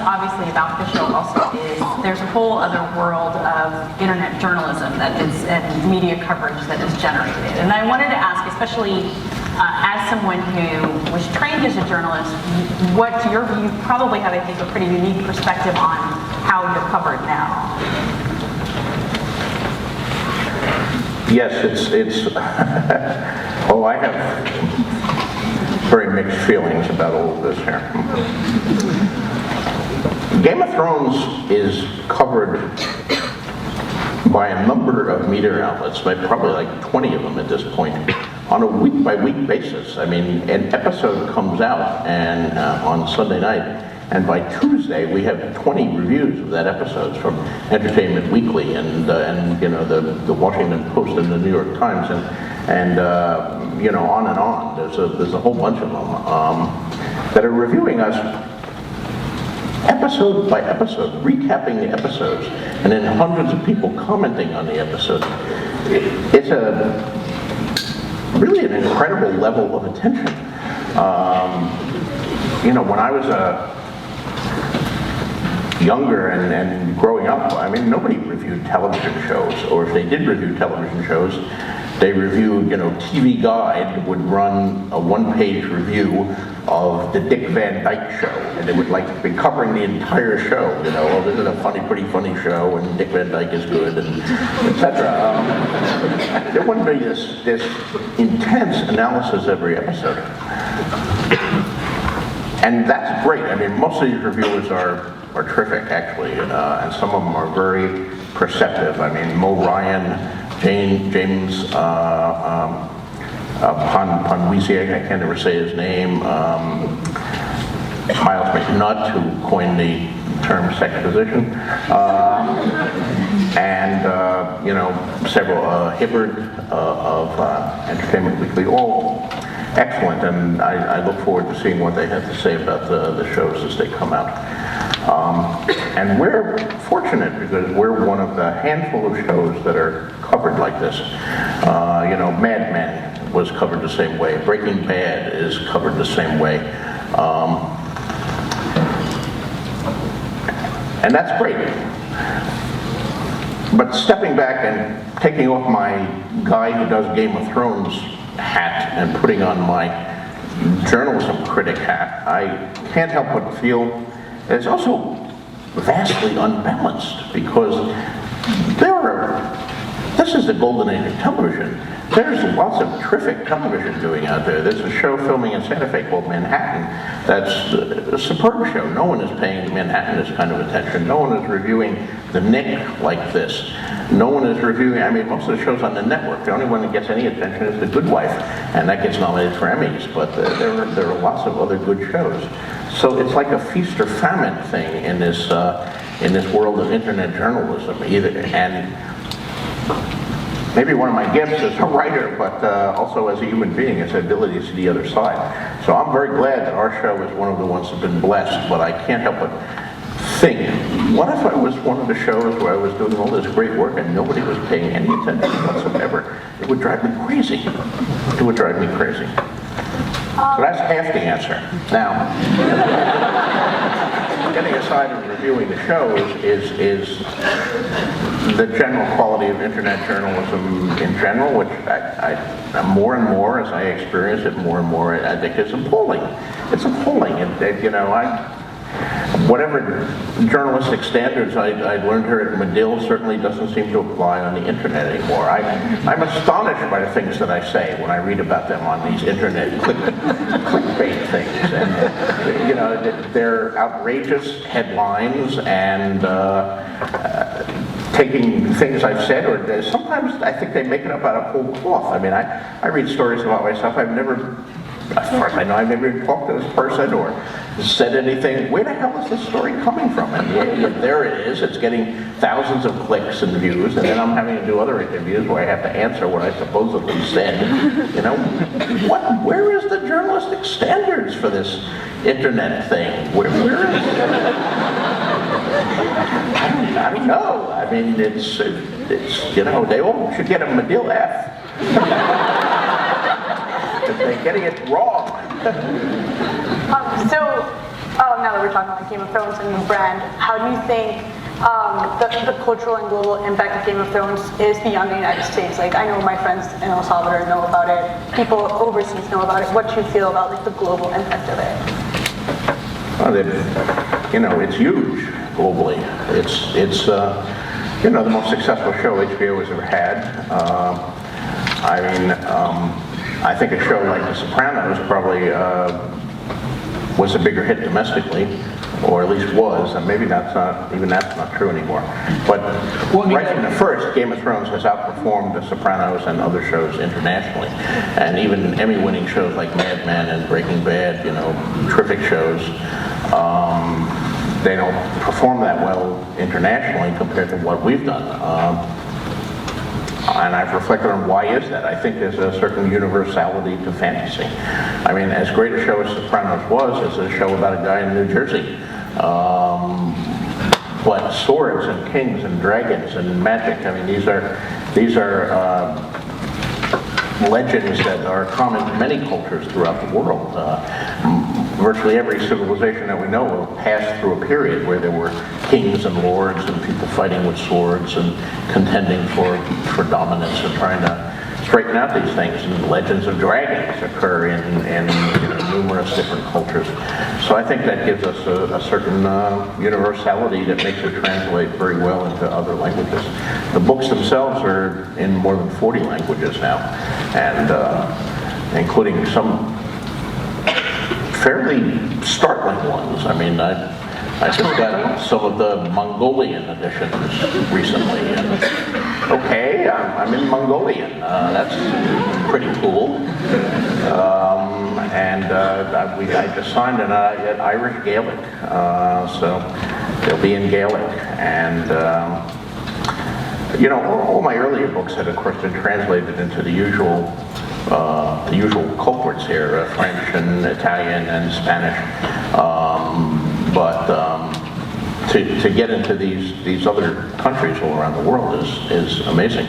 obviously, about the show also is there's a whole other world of internet journalism that is and media coverage that is generated. And I wanted to ask, especially as someone who was trained as a journalist, what your view probably have, I think, a pretty unique perspective on how you're covered now. Yes, it's oh, I have very mixed feelings about all of this here. Game of Thrones is covered by a number of media outlets, by probably like 20 of them at this point, on a week-by-week basis. I mean, an episode comes out and on Sunday night, and by Tuesday we have 20 reviews of that episode from Entertainment Weekly and you know the Washington Post and the New York Times and you know, on and on. There's a whole bunch of them that are reviewing us episode by episode, recapping the episodes, and then hundreds of people commenting on the episode. It's really an incredible level of attention. You know, when I was younger and growing up, I mean, nobody reviewed television shows, or if they did review television shows, they reviewed, you know, TV Guide would run a one-page review of the Dick Van Dyke Show, and they would like be covering the entire show, you know, oh, this is a pretty funny show, and Dick Van Dyke is good, and etc. There wouldn't be this intense analysis every episode. And that's great. I mean, most of these reviewers are terrific, actually, and some of them are very perceptive. I mean, Mo Ryan, James Ponwiesiak, I can't ever say his name, Miles McNutt, who coined the term sex position, and you know, several, Hibbard of Entertainment Weekly, all excellent, and I look forward to seeing what they have to say about the shows as they come out. And we're fortunate because we're one of the handful of shows that are covered like this. You know, Mad Men was covered the same way. Breaking Bad is covered the same way. And that's great. But stepping back and taking off my guy who does Game of Thrones hat and putting on my journalism critic hat, I can't help but feel it's also vastly unbalanced, because this is the golden age of television. There's lots of terrific television doing out there. There's a show filming in Santa Fe called Manhattan that's a superb show. No one is paying Manhattan this kind of attention. No one is reviewing The Knick like this. No one is reviewing, I mean, most of the shows on the network, the only one that gets any attention is The Good Wife, and that gets nominated for Emmys, but there are lots of other good shows. So it's like a feast or famine thing in this world of internet journalism. And maybe one of my gifts as a writer, but also as a human being, is the ability to see the other side. So I'm very glad that our show is one of the ones that have been blessed, but I can't help but think, what if I was one of the shows where I was doing all this great work and nobody was paying any attention whatsoever? It would drive me crazy. It would drive me crazy. So that's half the answer. Now, getting aside and reviewing the shows is the general quality of internet journalism in general, which I more and more, as I experience it more and more, I think is appalling. It's appalling, and you know, whatever journalistic standards I learned here at Medill certainly doesn't seem to apply on the internet anymore. I'm astonished by the things that I say when I read about them on these internet clickbait things. And, you know, they're outrageous headlines and taking things I've said, or sometimes I think they make it up out of whole cloth. I mean, I read stories about myself I've never, as far as I know, I've never even talked to this person or said anything. Where the hell is this story coming from? And yet there it is. It's getting thousands of clicks and views, and then I'm having to do other interviews where I have to answer what I supposedly said. You know, where is the journalistic standards for this internet thing? Where is it? I don't know. I mean, it's you know, they all should get a Medill F. If they're getting it wrong. Oh, now that we're talking about Game of Thrones and the brand, how do you think the cultural and global impact of Game of Thrones is beyond the United States? Like, I know my friends in El Salvador know about it, people overseas know about it. What do you feel about like the global impact of it? Well, you know, it's huge globally. It's you know, the most successful show HBO has ever had. I mean, I think a show like The Sopranos probably was a bigger hit domestically, or at least was, and maybe that's not true anymore. But right from the first, Game of Thrones has outperformed The Sopranos and other shows internationally, and even Emmy-winning shows like Mad Men and Breaking Bad, you know, terrific shows. They don't perform that well internationally compared to what we've done. And I've reflected on why is that. I think there's a certain universality to fantasy. I mean, as great a show as Sopranos was, it's a show about a guy in New Jersey. But swords and kings and dragons and magic, I mean, these are legends that are common to many cultures throughout the world. Virtually every civilization that we know passed through a period where there were kings and lords and people fighting with swords and contending for dominance and trying to straighten out these things. And legends of dragons occur in you know, numerous different cultures. So I think that gives us a certain universality that makes it translate very well into other languages. The books themselves are in more than 40 languages now, and including some fairly startling ones. I mean, I just got some of the Mongolian editions recently. And, okay, I'm in Mongolian. That's pretty cool. I just signed an Irish Gaelic, so they'll be in Gaelic. And you know, all my earlier books had, of course, been translated into the usual culprits here, French and Italian and Spanish. But to get into these other countries all around the world is amazing.